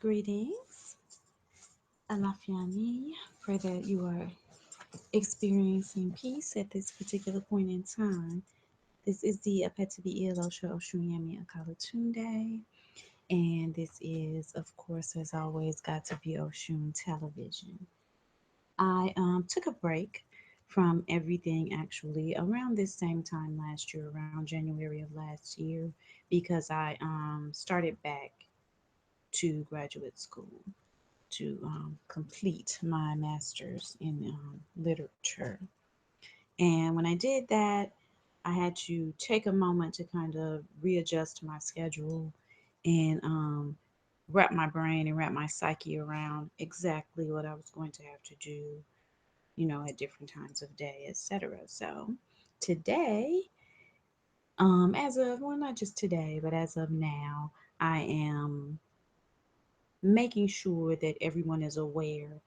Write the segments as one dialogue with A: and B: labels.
A: Greetings, Alafiani. Pray that you are experiencing peace at this particular point in time. This is the Apetibi Ilosha Oshunyami Akalatunde, and this is, of course, as always, got to be Oshun Television. I took a break from everything actually around this same time last year, around January of last year, because I started back to graduate school to complete my master's in literature. And when I did that, I had to take a moment to kind of readjust my schedule and wrap my brain and wrap my psyche around exactly what I was going to have to do, at different times of day, etc. So today, as of, well, not just today, but as of now, I am making sure that everyone is aware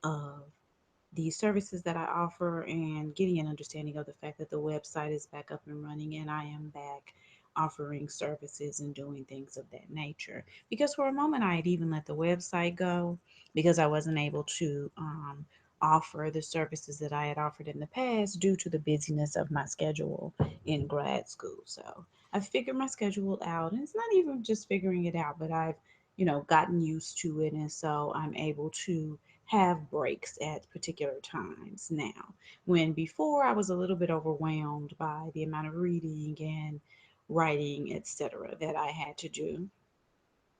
A: of the services that I offer and getting an understanding of the fact that the website is back up and running and I am back offering services and doing things of that nature. Because for a moment, I had even let the website go because I wasn't able to offer the services that I had offered in the past due to the busyness of my schedule in grad school. So I've figured my schedule out, and it's not even just figuring it out, but I've gotten used to it, and so I'm able to have breaks at particular times now. When before I was a little bit overwhelmed by the amount of reading and writing, etc., that I had to do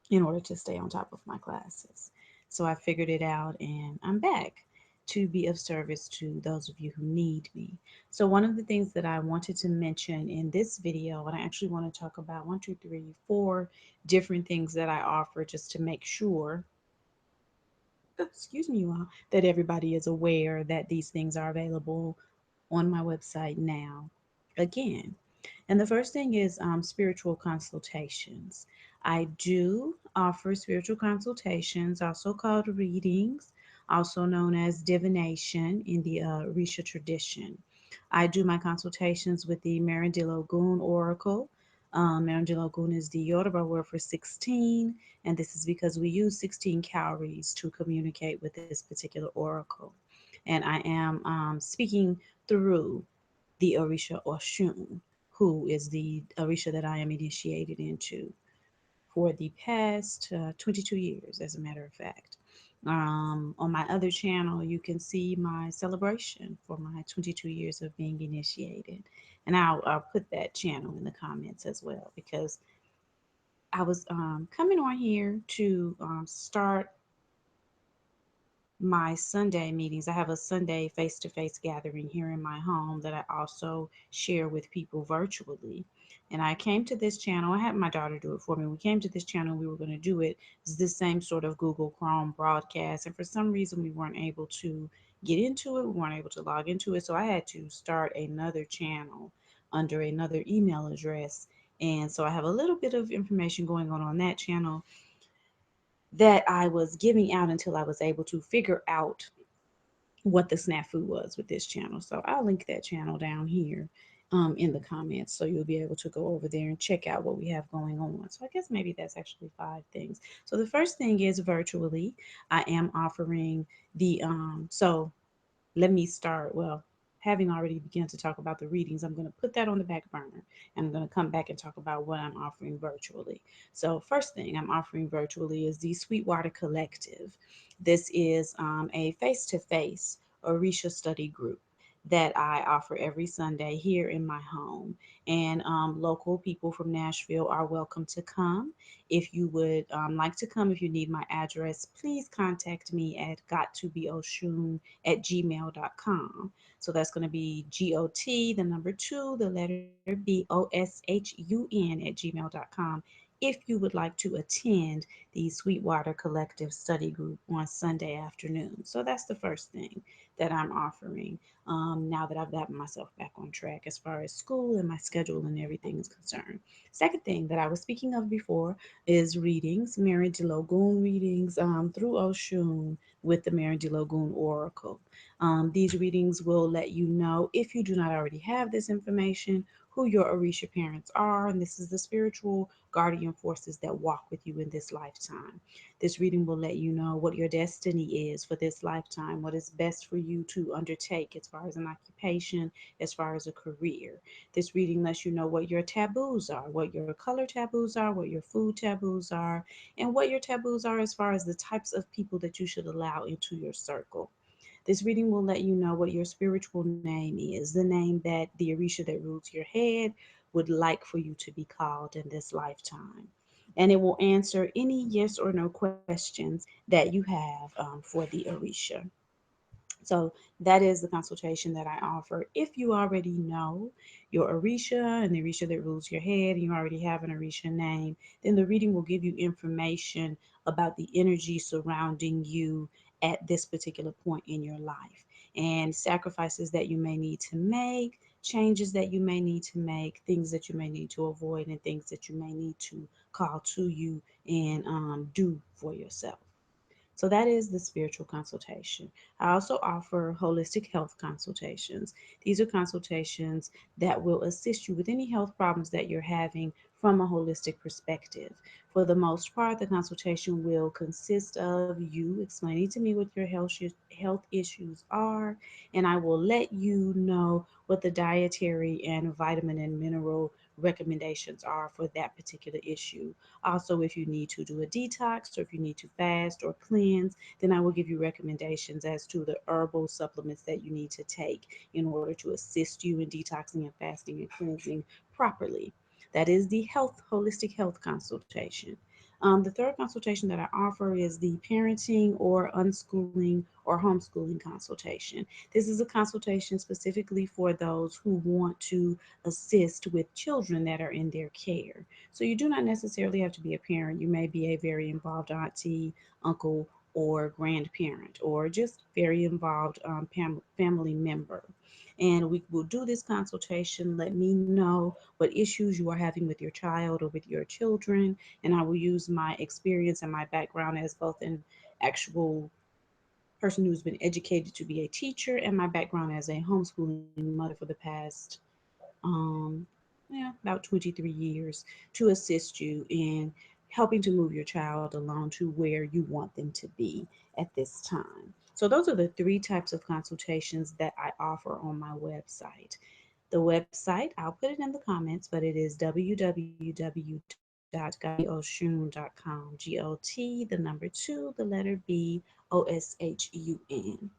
A: in order to stay on top of my classes. So I figured it out and I'm back to be of service to those of you who need me. So, one of the things that I wanted to mention in this video, and I actually want to talk about one, two, three, four different things that I offer just to make sure, excuse me, you all, that everybody is aware that these things are available on my website now. Again, and the first thing is spiritual consultations. I do offer spiritual consultations, also called readings, also known as divination in the Risha tradition. I do my consultations with the Merindil Ogun Oracle. Merindil Ogun is the Yoruba word for 16, and this is because we use 16 cowries to communicate with this particular oracle. And I am speaking through the Orisha Oshun, who is the Orisha that I am initiated into for the past 22 years, as a matter of fact. On my other channel, you can see my celebration for my 22 years of being initiated. And I'll put that channel in the comments as well because I was coming on here to start my Sunday meetings. I have a Sunday face to face gathering here in my home that I also share with people virtually. And I came to this channel, I had my daughter do it for me. We came to this channel, we were going to do it. It's this same sort of Google Chrome broadcast. And for some reason, we weren't able to get into it, we weren't able to log into it. So I had to start another channel under another email address. And so I have a little bit of information going on that channel that I was giving out until I was able to figure out what the snafu was with this channel. So I'll link that channel down here in the comments so you'll be able to go over there and check out what we have going on. So I guess maybe that's actually five things. So the first thing is virtually, I am offering the so let me start. Well, having already begun to talk about the readings, I'm going to put that on the back burner and I'm going to come back and talk about what I'm offering virtually. So, first thing I'm offering virtually is the SweetWater Collective. This is a face to face Orisha study group that I offer every Sunday here in my home. And local people from Nashville are welcome to come. If you would like to come, if you need my address, please contact me at gottobioshun@gmail.com. So that's going to be GOT, the number two, the letter BOSHUN at gmail.com. If you would like to attend the Sweetwater Collective Study Group on Sunday afternoon. So that's the first thing that I'm offering now that I've gotten myself back on track as far as school and my schedule and everything is concerned. Second thing that I was speaking of before is readings, Mary de Logun readings through Oshun with the Mary de Logun Oracle. These readings will let you know if you do not already have this information who your Orisha parents are, and this is the spiritual guardian forces that walk with you in this lifetime. This reading will let you know what your destiny is for this lifetime, what is best for you to undertake as far as an occupation, as far as a career. This reading lets you know what your taboos are, what your color taboos are, what your food taboos are, and what your taboos are as far as the types of people that you should allow into your circle. This reading will let you know what your spiritual name is, the name that the Orisha that rules your head would like for you to be called in this lifetime. And it will answer any yes or no questions that you have for the Orisha. So that is the consultation that I offer. If you already know your Orisha and the Orisha that rules your head, and you already have an Orisha name, then the reading will give you information about the energy surrounding you at this particular point in your life, and sacrifices that you may need to make, changes that you may need to make, things that you may need to avoid, and things that you may need to call to you and do for yourself. So that is the spiritual consultation. I also offer holistic health consultations. These are consultations that will assist you with any health problems that you're having from a holistic perspective. For the most part, the consultation will consist of you explaining to me what your health issues are, and I will let you know what the dietary and vitamin and mineral recommendations are for that particular issue. Also, if you need to do a detox or if you need to fast or cleanse, then I will give you recommendations as to the herbal supplements that you need to take in order to assist you in detoxing and fasting and cleansing properly. That is the holistic health consultation. The third consultation that I offer is the parenting or unschooling or homeschooling consultation. This is a consultation specifically for those who want to assist with children that are in their care. So you do not necessarily have to be a parent. You may be a very involved auntie, uncle, or grandparent, or just very involved family member. And we will do this consultation. Let me know what issues you are having with your child or with your children, and I will use my experience and my background as both an actual person who's been educated to be a teacher and my background as a homeschooling mother for the past um, about 23 years to assist you in helping to move your child along to where you want them to be at this time. So, those are the three types of consultations that I offer on my website. The website, I'll put it in the comments, but it is www.gotioshun.com. GOT, the number two, the letter B, OSHUN.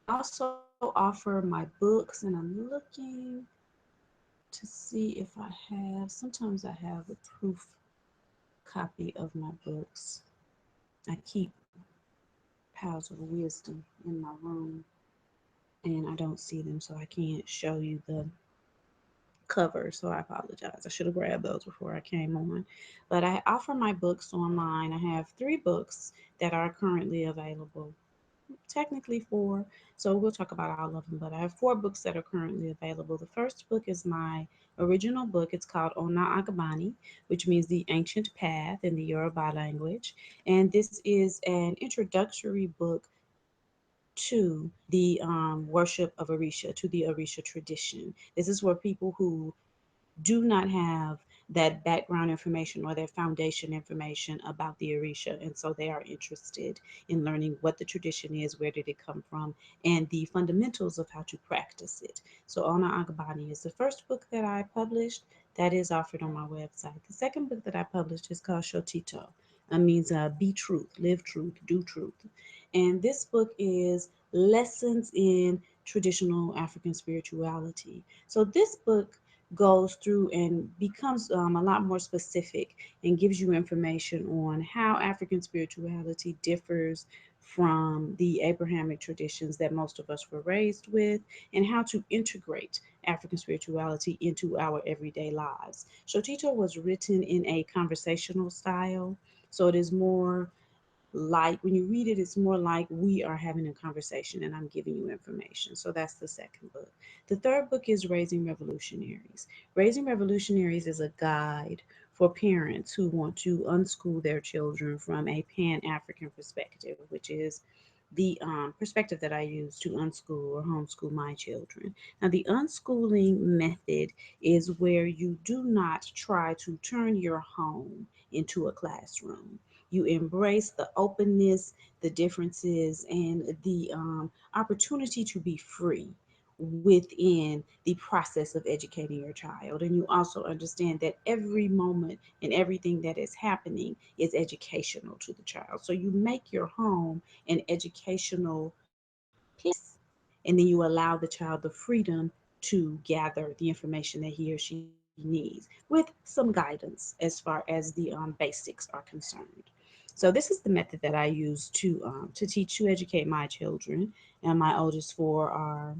A: I also offer my books, and I'm looking to see if I have, sometimes I have a proof copy of my books. I keep piles of wisdom in my room and I don't see them, so I can't show you the cover. So I apologize. I should have grabbed those before I came on. But I offer my books online. I have 3 books that are currently available, technically 4. So we'll talk about all of them, but I have 4 books that are currently available. The first book is my original book. It's called Ona Agabani, which means the ancient path in the Yoruba language. And this is an introductory book to the worship of Orisha, to the Orisha tradition. This is where people who do not have that background information or that foundation information about the Orisha. And so they are interested in learning what the tradition is, where did it come from, and the fundamentals of how to practice it. So Ona Agabani is the first book that I published that is offered on my website. The second book that I published is called Shotito. It means be truth, live truth, do truth. And this book is lessons in traditional African spirituality. So this book goes through and becomes a lot more specific and gives you information on how African spirituality differs from the Abrahamic traditions that most of us were raised with, and how to integrate African spirituality into our everyday lives. Shotito was written in a conversational style, so it is more like when you read it, it's more like we are having a conversation and I'm giving you information. So that's the second book. The third book is Raising Revolutionaries. Raising Revolutionaries is a guide for parents who want to unschool their children from a pan African perspective, which is the perspective that I use to unschool or homeschool my children. Now, the unschooling method is where you do not try to turn your home into a classroom. You embrace the openness, the differences, and the opportunity to be free within the process of educating your child. And you also understand that every moment and everything that is happening is educational to the child. So you make your home an educational place, and then you allow the child the freedom to gather the information that he or she needs with some guidance as far as the basics are concerned. So this is the method that I use to educate my children, and my oldest four are,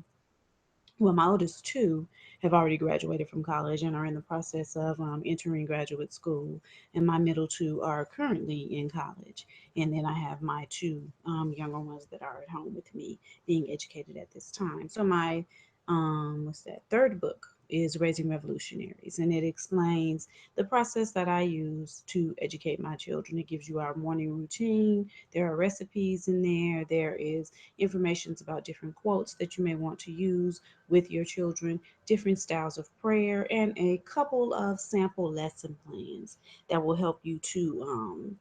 A: well, my oldest two have already graduated from college and are in the process of entering graduate school, and my middle two are currently in college. And then I have my two younger ones that are at home with me being educated at this time. So my what's that, third book is Raising Revolutionaries, and it explains the process that I use to educate my children. It gives you our morning routine. There are recipes in there. There is informations about different quotes that you may want to use with your children, different styles of prayer, and a couple of sample lesson plans that will help you to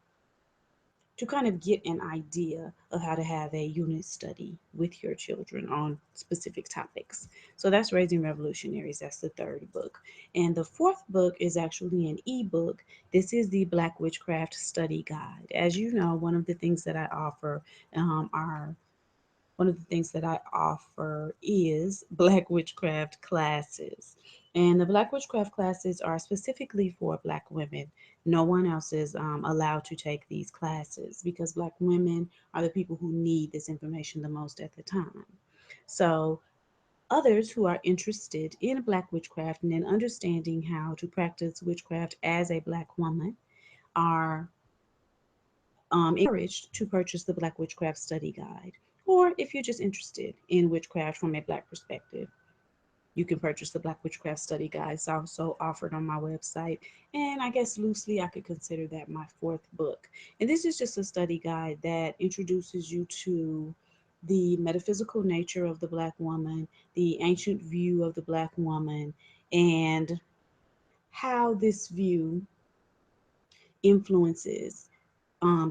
A: kind of get an idea of how to have a unit study with your children on specific topics. So that's Raising Revolutionaries. That's the third book. And the fourth book is actually an ebook. This is the Black Witchcraft Study Guide. As you know, one of the things that I offer is Black Witchcraft classes. And the Black Witchcraft classes are specifically for Black women. No one else is allowed to take these classes because Black women are the people who need this information the most at the time. So, others who are interested in Black witchcraft and in understanding how to practice witchcraft as a Black woman are encouraged to purchase the Black Witchcraft Study Guide. Or if you're just interested in witchcraft from a Black perspective, you can purchase the Black Witchcraft Study Guide. It's also offered on my website. And I guess loosely I could consider that my fourth book. And this is just a study guide that introduces you to the metaphysical nature of the Black woman, the ancient view of the Black woman, and how this view influences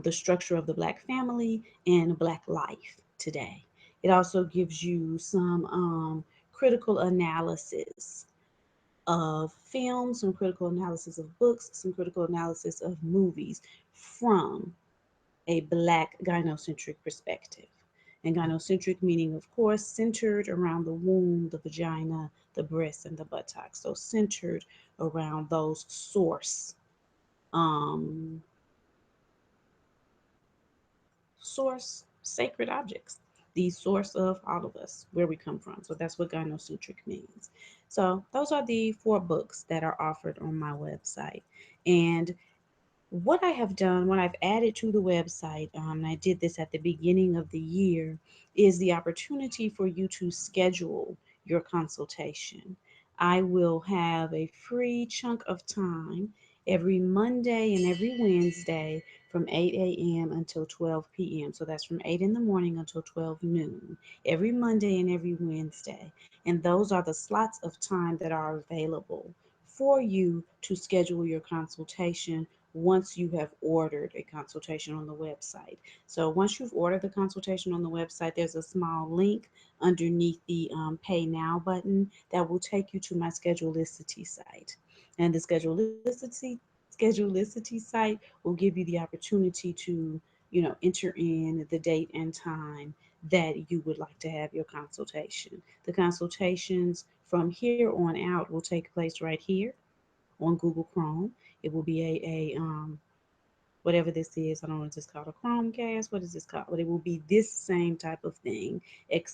A: the structure of the Black family and Black life today. It also gives you some critical analysis of films, some critical analysis of books, some critical analysis of movies from a Black gynocentric perspective. And gynocentric meaning, of course, centered around the womb, the vagina, the breast, and the buttocks. So centered around those um, source sacred objects, the source of all of us, where we come from. So that's what gynocentric means. So those are the four books that are offered on my website. And what I have done, what I've added to the website, and I did this at the beginning of the year, is the opportunity for you to schedule your consultation. I will have a free chunk of time every Monday and every Wednesday from 8 a.m. until 12 p.m. So that's from 8 in the morning until 12 noon, every Monday and every Wednesday. And those are the slots of time that are available for you to schedule your consultation once you have ordered a consultation on the website. So once you've ordered the consultation on the website, there's a small link underneath the Pay Now button that will take you to my Schedulicity site. And the Schedulicity site will give you the opportunity to, enter in the date and time that you would like to have your consultation. The consultations from here on out will take place right here on Google Chrome. It will be a whatever this is. I don't know if it's called a Chromecast. What is this called? But it will be this same type of thing,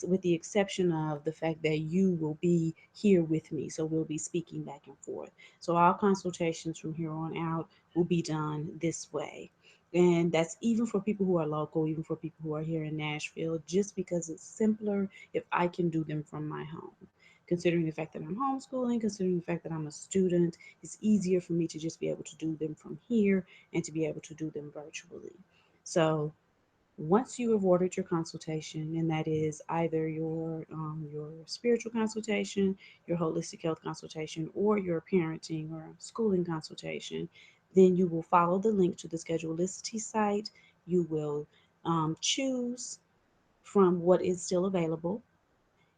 A: with the exception of the fact that you will be here with me. So we'll be speaking back and forth. So all consultations from here on out will be done this way. And that's even for people who are local, even for people who are here in Nashville, just because it's simpler if I can do them from my home. Considering the fact that I'm homeschooling, considering the fact that I'm a student, it's easier for me to just be able to do them from here and to be able to do them virtually. So Once you have ordered your consultation, and that is either your spiritual consultation, your holistic health consultation, or your parenting or schooling consultation, then you will follow the link to the Schedulicity site. You will choose from what is still available,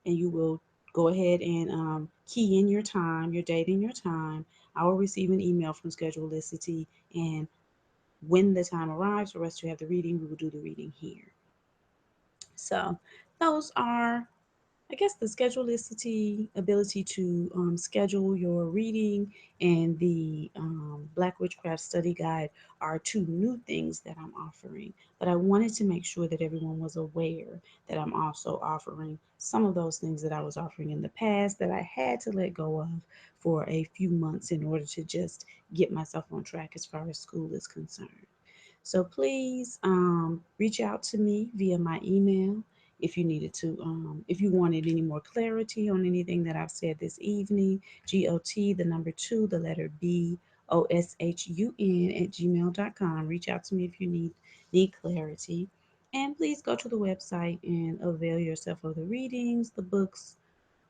A: and you will go ahead and key in your time, your date, and your time. I will receive an email from Schedulicity, and when the time arrives for us to have the reading, we will do the reading here. So those are, I guess, the Schedulicity ability to schedule your reading and the Black Witchcraft Study Guide are two new things that I'm offering. But I wanted to make sure that everyone was aware that I'm also offering some of those things that I was offering in the past that I had to let go of for a few months in order to just get myself on track as far as school is concerned. So please reach out to me via my email if you needed to, if you wanted any more clarity on anything that I've said this evening. GOT, the number two, the letter BOSHUN at gmail.com. Reach out to me if you need clarity. And please go to the website and avail yourself of the readings, the books,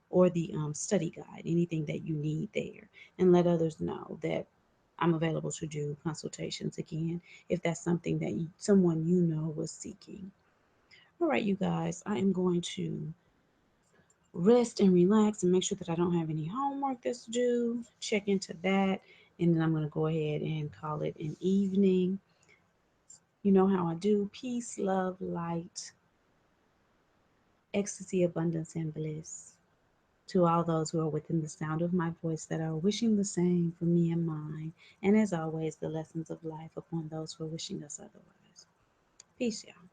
A: or the study guide, anything that you need there, and let others know that I'm available to do consultations again if that's something that someone you know was seeking. All right, you guys, I am going to rest and relax and make sure that I don't have any homework that's due. Check into that, and then I'm going to go ahead and call it an evening. You know how I do. Peace, love, light, ecstasy, abundance, and bliss. To all those who are within the sound of my voice that are wishing the same for me and mine, and as always, the lessons of life upon those who are wishing us otherwise. Peace, y'all.